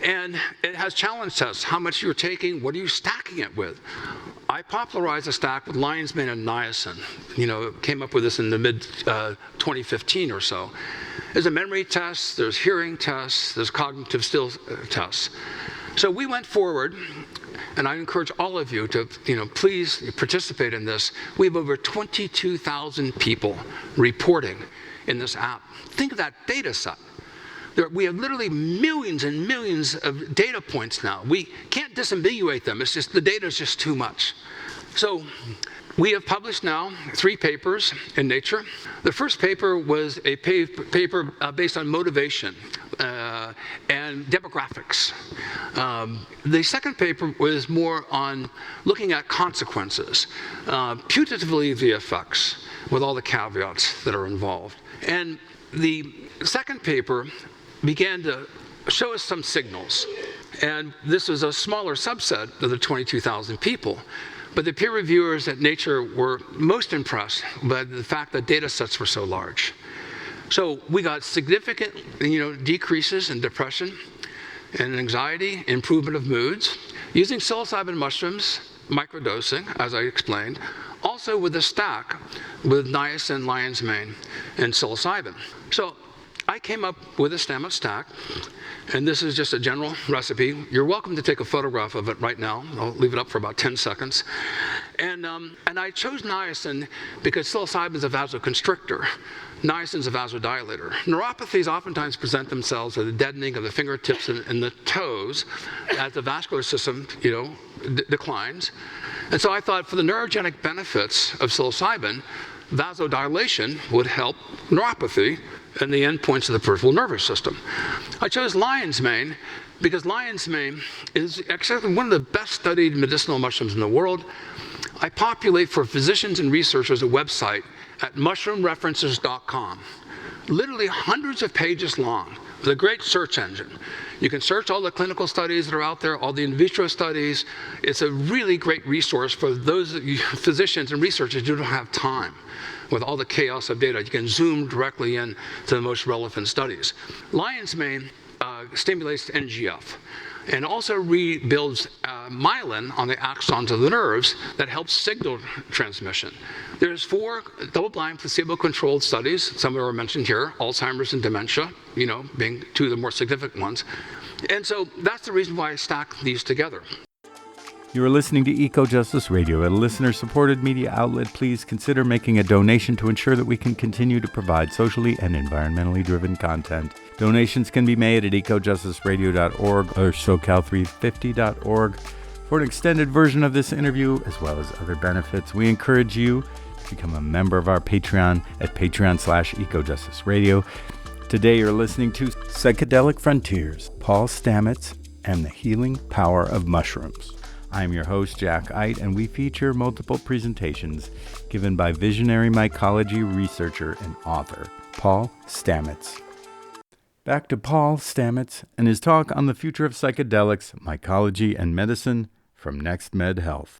And it has challenge tests, how much you're taking, what are you stacking it with? I popularized a stack with lion's mane and niacin. You know, came up with this in the mid 2015 or so. There's a memory test, there's hearing tests, there's cognitive skills tests. So we went forward, and I encourage all of you to, please participate in this. We have over 22,000 people reporting in this app. Think of that data set. We have literally millions and millions of data points now. We can't disambiguate them. It's just the data is just too much. So we have published now 3 papers in Nature. The first paper was a paper based on motivation and demographics. The second paper was more on looking at consequences, putatively the effects, with all the caveats that are involved. And the second paper began to show us some signals. And this was a smaller subset of the 22,000 people. But the peer reviewers at Nature were most impressed by the fact that data sets were so large. So we got significant decreases in depression and anxiety, improvement of moods, using psilocybin mushrooms, microdosing, as I explained, also with a stack with niacin, lion's mane, and psilocybin. So I came up with a Stamets stack, and this is just a general recipe. You're welcome to take a photograph of it right now. I'll leave it up for about 10 seconds. And I chose niacin because psilocybin is a vasoconstrictor. Niacin is a vasodilator. Neuropathies oftentimes present themselves as a deadening of the fingertips and the toes as the vascular system, declines. And so I thought for the neurogenic benefits of psilocybin, vasodilation would help neuropathy and the endpoints of the peripheral nervous system. I chose lion's mane because lion's mane is actually one of the best studied medicinal mushrooms in the world. I populate for physicians and researchers a website at mushroomreferences.com, literally hundreds of pages long, with a great search engine. You can search all the clinical studies that are out there, all the in vitro studies. It's a really great resource for those physicians and researchers who don't have time. With all the chaos of data, you can zoom directly in to the most relevant studies. Lion's mane stimulates NGF and also rebuilds myelin on the axons of the nerves that helps signal transmission. There's 4 double-blind placebo-controlled studies, some of them are mentioned here, Alzheimer's and dementia, being 2 of the more significant ones. And so that's the reason why I stack these together. You are listening to Eco-Justice Radio, a listener-supported media outlet. Please consider making a donation to ensure that we can continue to provide socially and environmentally driven content. Donations can be made at ecojusticeradio.org or socal350.org. For an extended version of this interview, as well as other benefits, we encourage you to become a member of our Patreon at patreon.com/ecojusticeradio. Today you're listening to Psychedelic Frontiers, Paul Stamets, and the Healing Power of Mushrooms. I'm your host, Jack Eit, and we feature multiple presentations given by visionary mycology researcher and author, Paul Stamets. Back to Paul Stamets and his talk on the future of psychedelics, mycology, and medicine from Next Med Health.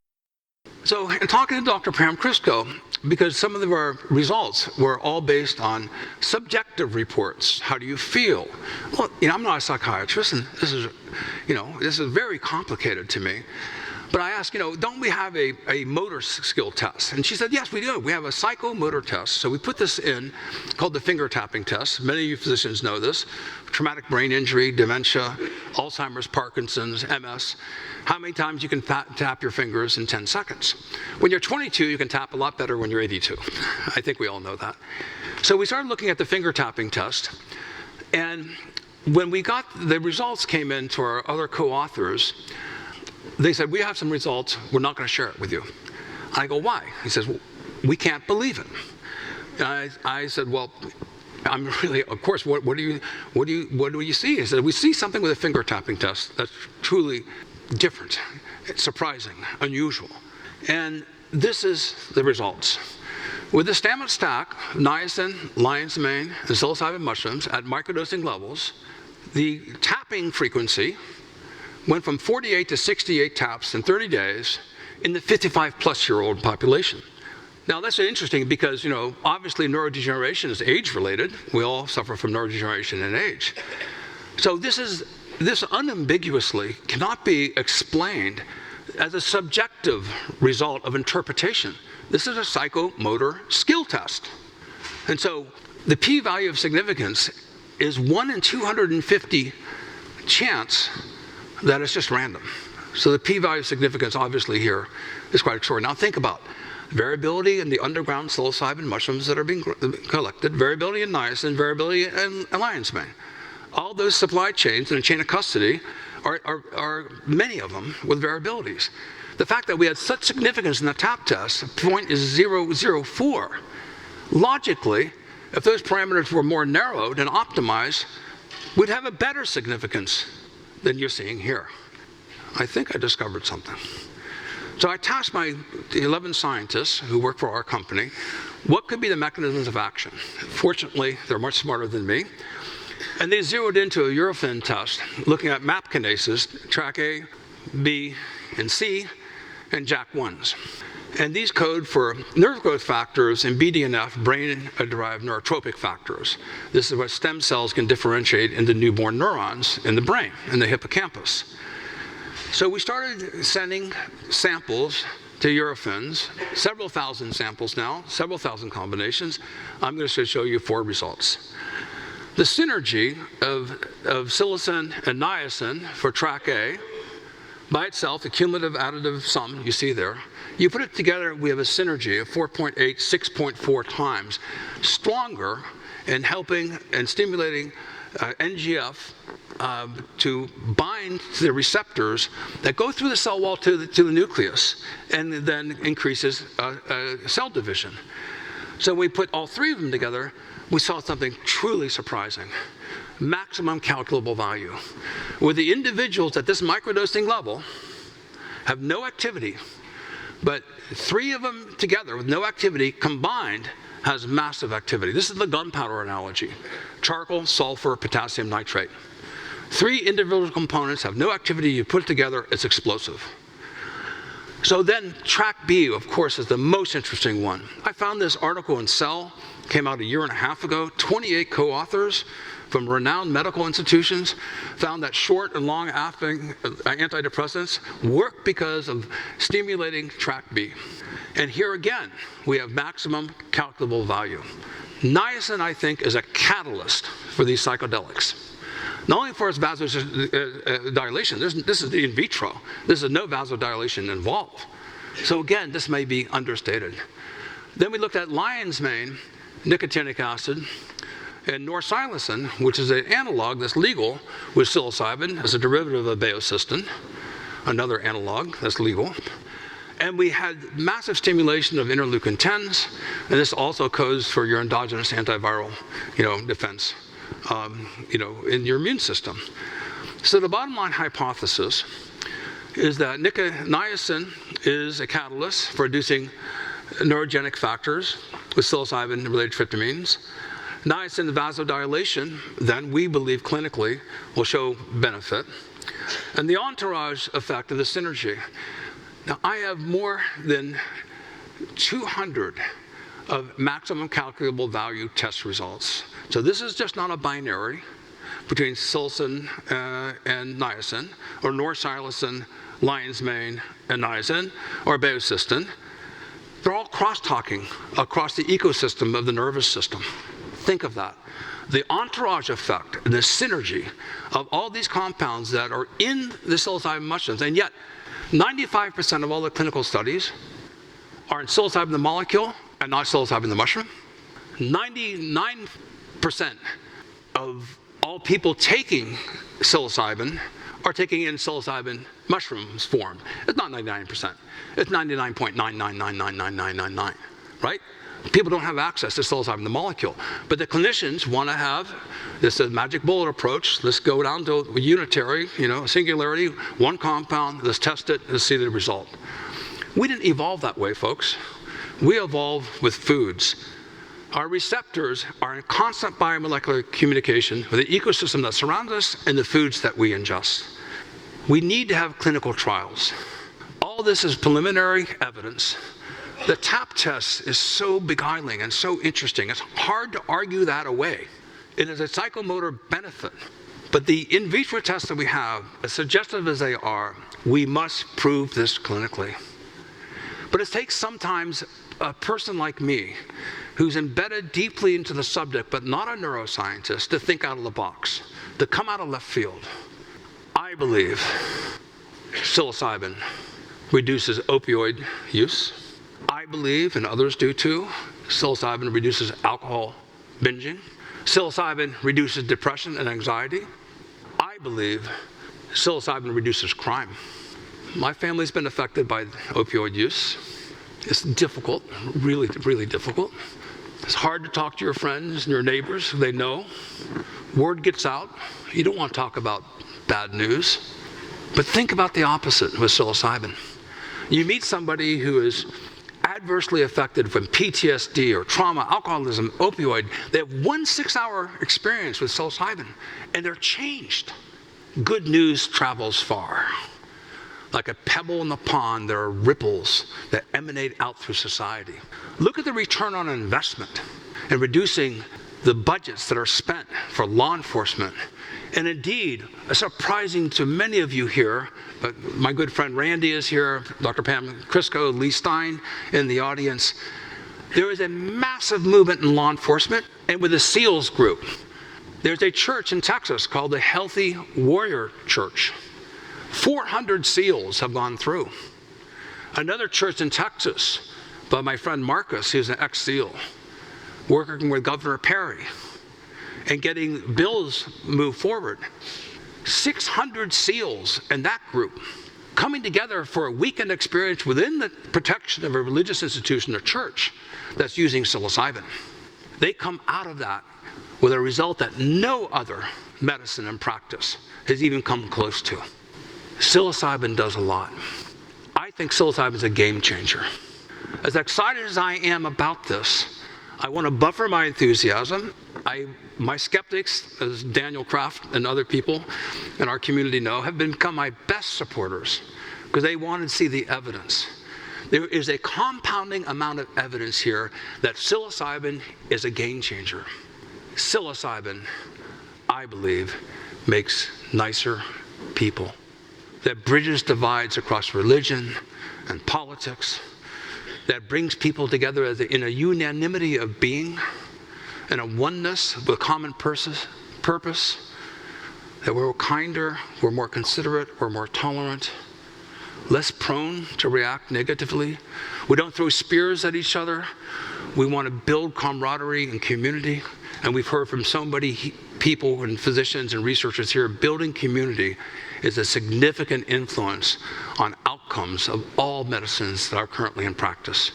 So, in talking to Dr. Pam Crisco, because some of our results were all based on subjective reports. How do you feel? Well, I'm not a psychiatrist, and this is very complicated to me. But I asked, don't we have a motor skill test? And she said, yes, we do. We have a psychomotor test. So we put this in, called the finger tapping test. Many of you physicians know this. Traumatic brain injury, dementia, Alzheimer's, Parkinson's, MS. How many times you can tap your fingers in 10 seconds? When you're 22, you can tap a lot better when you're 82. I think we all know that. So we started looking at the finger tapping test. And when we got the results came in to our other co-authors, they said, we have some results, we're not going to share it with you. I go, why? He says, well, we can't believe it. And I said, well, I'm really, of course, what do you see? He said, we see something with a finger tapping test that's truly different, it's surprising, unusual. And this is the results. With the Stamets stack, niacin, lion's mane, and psilocybin mushrooms at microdosing levels, the tapping frequency went from 48 to 68 taps in 30 days in the 55-plus-year-old population. Now, that's interesting because, obviously neurodegeneration is age-related. We all suffer from neurodegeneration in age. So this unambiguously cannot be explained as a subjective result of interpretation. This is a psychomotor skill test. And so the p-value of significance is 1 in 250 chance that it's just random. So the p-value of significance obviously here is quite extraordinary. Now think about variability in the underground psilocybin mushrooms that are being collected, variability in niacin, variability in lion's mane. All those supply chains in a chain of custody are many of them with variabilities. The fact that we had such significance in the TAP test, 0.004, logically, if those parameters were more narrowed and optimized, we'd have a better significance than you're seeing here. I think I discovered something. So I tasked the 11 scientists who work for our company, what could be the mechanisms of action? Fortunately, they're much smarter than me. And they zeroed into a urofin test, looking at MAP kinases, TRK, B, and C, and JAK1s. And these code for nerve growth factors and BDNF, brain-derived neurotropic factors. This is what stem cells can differentiate into newborn neurons in the brain, in the hippocampus. So we started sending samples to urofins, several thousand samples now, several thousand combinations. I'm going to show you 4 results. The synergy of psilocin and niacin for TRK, by itself, the cumulative additive sum you see there, you put it together, we have a synergy of 4.8, 6.4 times stronger in helping and stimulating NGF to bind to the receptors that go through the cell wall to the nucleus and then increases cell division. So when we put all 3 of them together, we saw something truly surprising. Maximum calculable value. Where the individuals at this microdosing level have no activity, but 3 of them together with no activity combined has massive activity. This is the gunpowder analogy. Charcoal, sulfur, potassium nitrate. 3 individual components have no activity, you put it together, it's explosive. So then track B, of course, is the most interesting one. I found this article in Cell, came out a year and a half ago, 28 co-authors from renowned medical institutions found that short and long-acting antidepressants work because of stimulating track B. And here again, we have maximum calculable value. Niacin, I think, is a catalyst for these psychedelics. Not only for its vasodilation, this is the in vitro. This is no vasodilation involved. So again, this may be understated. Then we looked at lion's mane, nicotinic acid, and norpsilocin, which is an analog that's legal with psilocybin as a derivative of baeocystin, another analog that's legal. And we had massive stimulation of interleukin 10s, and this also codes for your endogenous antiviral, defense, in your immune system. So the bottom line hypothesis is that niacin is a catalyst for reducing neurogenic factors with psilocybin-related tryptamines. Niacin vasodilation, then we believe clinically, will show benefit. And the entourage effect of the synergy. Now, I have more than 200 of maximum calculable value test results. So this is just not a binary between psilocin and niacin, or norpsilocin, lion's mane, and niacin, or baeocystin. They're all cross-talking across the ecosystem of the nervous system. Think of that. The entourage effect and the synergy of all these compounds that are in the psilocybin mushrooms, and yet 95% of all the clinical studies are in psilocybin the molecule and not psilocybin the mushroom. 99% of all people taking psilocybin are taking in psilocybin mushrooms form. It's not 99%. It's 99.9999999, right? People don't have access to psilocybin the molecule, but the clinicians want to have this magic bullet approach. Let's go down to a unitary, singularity, one compound. Let's test it. Let's see the result. We didn't evolve that way, folks. We evolved with foods. Our receptors are in constant biomolecular communication with the ecosystem that surrounds us and the foods that we ingest. We need to have clinical trials. All this is preliminary evidence. The TAP test is so beguiling and so interesting. It's hard to argue that away. It is a psychomotor benefit. But the in vitro tests that we have, as suggestive as they are, we must prove this clinically. But it takes sometimes a person like me, who's embedded deeply into the subject, but not a neuroscientist, to think out of the box, to come out of left field. I believe psilocybin reduces opioid use. I believe, and others do too, psilocybin reduces alcohol binging. Psilocybin reduces depression and anxiety. I believe psilocybin reduces crime. My family's been affected by opioid use. It's difficult, really, really difficult. It's hard to talk to your friends and your neighbors. They know. Word gets out. You don't want to talk about bad news. But think about the opposite with psilocybin. You meet somebody who is adversely affected from PTSD or trauma, alcoholism, opioid. They have 1 6-hour experience with psilocybin, and they're changed. Good news travels far. Like a pebble in the pond, there are ripples that emanate out through society. Look at the return on investment in reducing the budgets that are spent for law enforcement. And indeed, surprising to many of you here, but my good friend Randy is here, Dr. Pam Crisco, Lee Stein in the audience. There is a massive movement in law enforcement and with the SEALs group. There's a church in Texas called the Healthy Warrior Church. 400 SEALs have gone through. Another church in Texas by my friend Marcus, who's an ex-SEAL, working with Governor Perry and getting bills moved forward. 600 SEALs in that group coming together for a weekend experience within the protection of a religious institution or church that's using psilocybin. They come out of that with a result that no other medicine and practice has even come close to. Psilocybin does a lot. I think psilocybin is a game changer. As excited as I am about this, I want to buffer my enthusiasm. My skeptics, as Daniel Kraft and other people in our community know, have become my best supporters because they want to see the evidence. There is a compounding amount of evidence here that psilocybin is a game changer. Psilocybin, I believe, makes nicer people. That bridges divides across religion and politics. That brings people together in a unanimity of being and a oneness with common purpose. That we're kinder, we're more considerate, we're more tolerant, less prone to react negatively. We don't throw spears at each other. We want to build camaraderie and community. And we've heard from so many people and physicians and researchers here, building community is a significant influence on outcomes of all medicines that are currently in practice.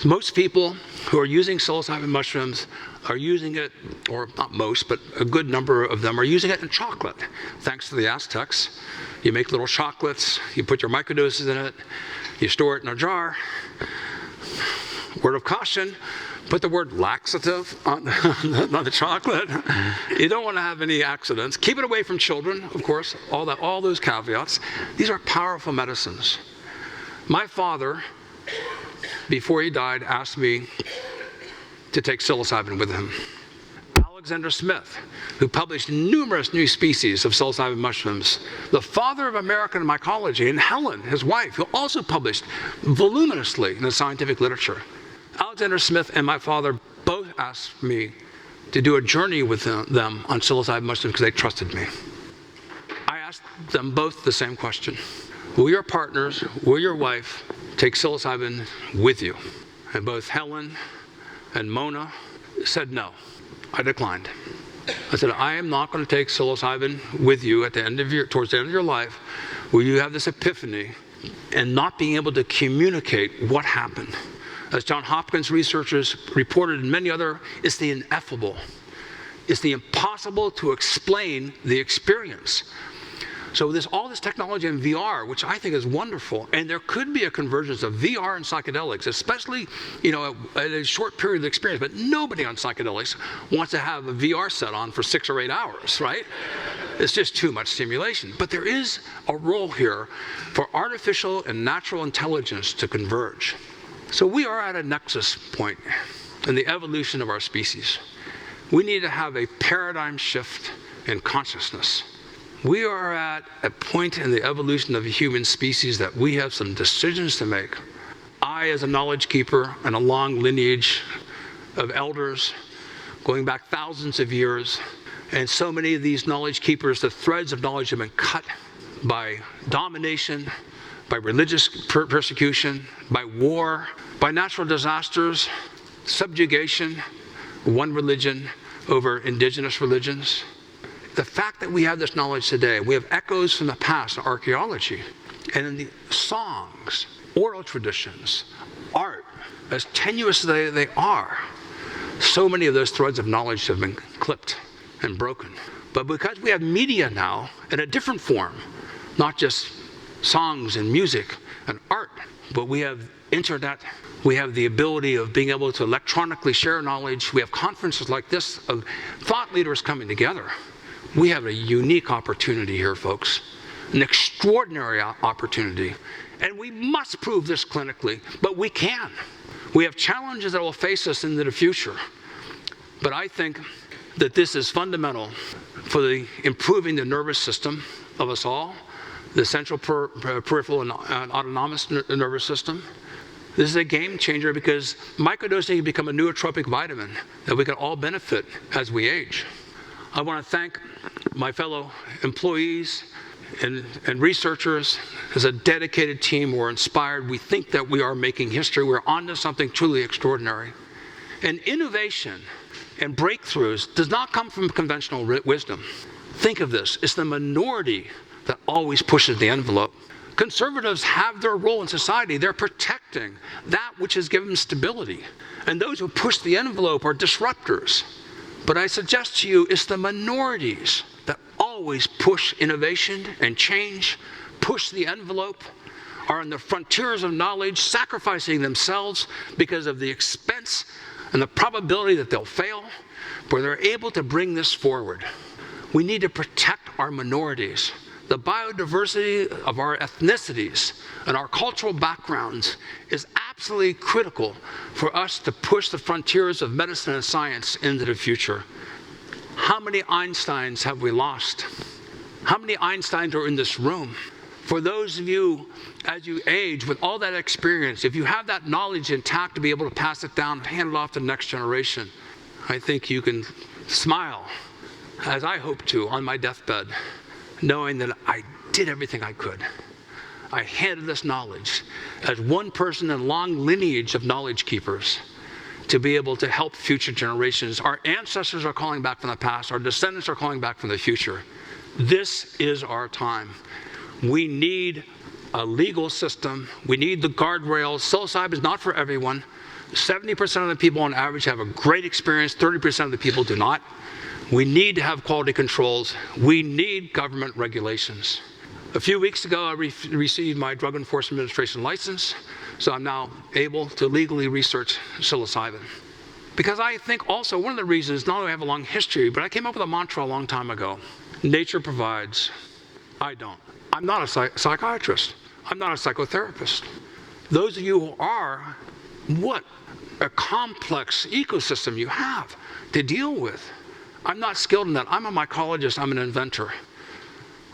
Most people who are using psilocybin mushrooms are using it, or not most, but a good number of them are using it in chocolate. Thanks to the Aztecs, you make little chocolates, you put your microdoses in it, you store it in a jar. Word of caution, put the word laxative on the chocolate. You don't want to have any accidents. Keep it away from children, of course, all those caveats. These are powerful medicines. My father, before he died, asked me to take psilocybin with him. Alexander Smith, who published numerous new species of psilocybin mushrooms, the father of American mycology, and Helen, his wife, who also published voluminously in the scientific literature. Alexander Smith and my father both asked me to do a journey with them on psilocybin mushrooms because they trusted me. I asked them both the same question. Will your partners, will your wife take psilocybin with you? And both Helen and Mona said no. I declined. I said, I am not going to take psilocybin with you towards the end of your life where you have this epiphany and not being able to communicate what happened. As Johns Hopkins researchers reported and many other, it's the ineffable. It's the impossible to explain the experience. So there's all this technology in VR, which I think is wonderful, and there could be a convergence of VR and psychedelics, especially, at a short period of experience. But nobody on psychedelics wants to have a VR set on for 6 or 8 hours, right? It's just too much stimulation. But there is a role here for artificial and natural intelligence to converge. So we are at a nexus point in the evolution of our species. We need to have a paradigm shift in consciousness. We are at a point in the evolution of the human species that we have some decisions to make. I, as a knowledge keeper and a long lineage of elders going back thousands of years, and so many of these knowledge keepers, the threads of knowledge have been cut by domination, by religious persecution, by war, by natural disasters, subjugation, one religion, over indigenous religions. The fact that we have this knowledge today, we have echoes from the past in archaeology, and in the songs, oral traditions, art, as tenuous as they are, so many of those threads of knowledge have been clipped and broken. But because we have media now in a different form, not just songs and music and art, but we have internet, we have the ability of being able to electronically share knowledge, we have conferences like this of thought leaders coming together. We have a unique opportunity here, folks, an extraordinary opportunity. And we must prove this clinically, but we can. We have challenges that will face us into the future. But I think that this is fundamental for improving the nervous system of us all, the central peripheral and autonomous nervous system. This is a game changer because microdosing can become a nootropic vitamin that we can all benefit as we age. I want to thank my fellow employees and researchers. As a dedicated team, we're inspired. We think that we are making history. We're onto something truly extraordinary. And innovation and breakthroughs does not come from conventional wisdom. Think of this. It's the minority that always pushes the envelope. Conservatives have their role in society. They're protecting that which has given stability. And those who push the envelope are disruptors. But I suggest to you, it's the minorities that always push innovation and change, push the envelope, are on the frontiers of knowledge, sacrificing themselves because of the expense and the probability that they'll fail, but they're able to bring this forward. We need to protect our minorities. The biodiversity of our ethnicities and our cultural backgrounds is absolutely critical for us to push the frontiers of medicine and science into the future. How many Einsteins have we lost? How many Einsteins are in this room? For those of you, as you age, with all that experience, if you have that knowledge intact to be able to pass it down and hand it off to the next generation, I think you can smile, as I hope to, on my deathbed, knowing that I did everything I could. I handed this knowledge as one person in a long lineage of knowledge keepers to be able to help future generations. Our ancestors are calling back from the past. Our descendants are calling back from the future. This is our time. We need a legal system. We need the guardrails. Psilocybin is not for everyone. 70% of the people on average have a great experience. 30% of the people do not. We need to have quality controls. We need government regulations. A few weeks ago, I received my Drug Enforcement Administration license, so I'm now able to legally research psilocybin. Because I think also one of the reasons, not only do I have a long history, but I came up with a mantra a long time ago. Nature provides, I don't. I'm not a psychiatrist. I'm not a psychotherapist. Those of you who are, what a complex ecosystem you have to deal with. I'm not skilled in that. I'm a mycologist. I'm an inventor.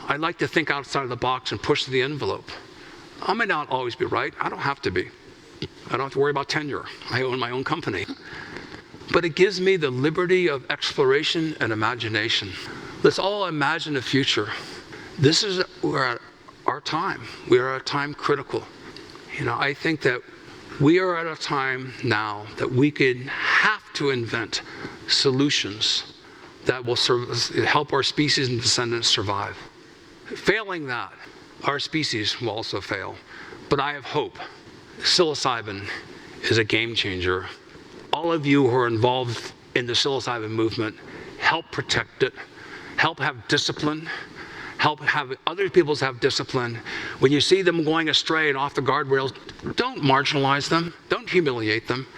I like to think outside of the box and push the envelope. I may not always be right. I don't have to be. I don't have to worry about tenure. I own my own company. But it gives me the liberty of exploration and imagination. Let's all imagine the future. We're at our time. We are at a time critical. I think that we are at a time now that we have to invent solutions that will help our species and descendants survive. Failing that, our species will also fail. But I have hope. Psilocybin is a game changer. All of you who are involved in the psilocybin movement, help protect it, help have discipline, help have other people have discipline. When you see them going astray and off the guardrails, don't marginalize them, don't humiliate them.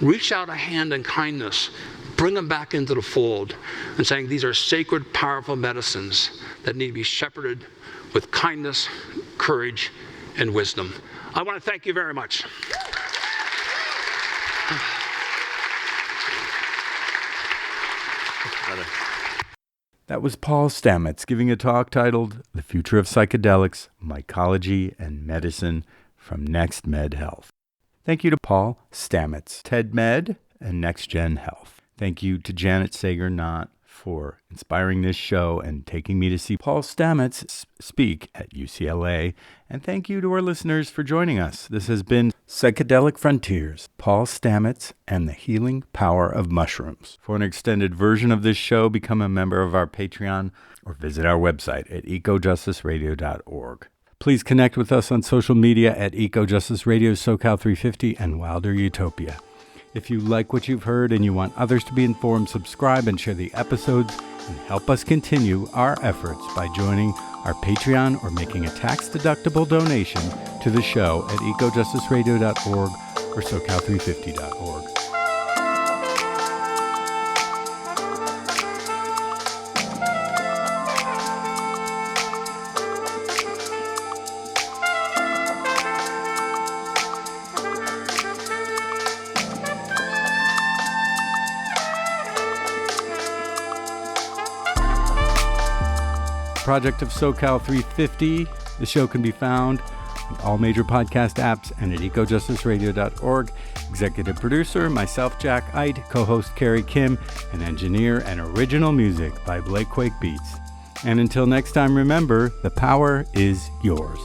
Reach out a hand in kindness, bring them back into the fold, and saying these are sacred, powerful medicines that need to be shepherded with kindness, courage, and wisdom. I want to thank you very much. That was Paul Stamets giving a talk titled The Future of Psychedelics, Mycology and Medicine from Next Med Health. Thank you to Paul Stamets, TED Med, and Next Gen Health. Thank you to Janet Sager-Knott, for inspiring this show and taking me to see Paul Stamets speak at UCLA. And thank you to our listeners for joining us. This has been Psychedelic Frontiers, Paul Stamets and the Healing Power of Mushrooms. For an extended version of this show, become a member of our Patreon or visit our website at ecojusticeradio.org. Please connect with us on social media at EcoJustice Radio, SoCal350, and Wilder Utopia. If you like what you've heard and you want others to be informed, subscribe and share the episodes and help us continue our efforts by joining our Patreon or making a tax-deductible donation to the show at ecojusticeradio.org or socal350.org. Project of SoCal 350. The show can be found on all major podcast apps and at ecojusticeradio.org. Executive producer, myself, Jack Ide, co-host Carrie Kim, and engineer and original music by Blake Quake Beats. And until next time, remember, the power is yours.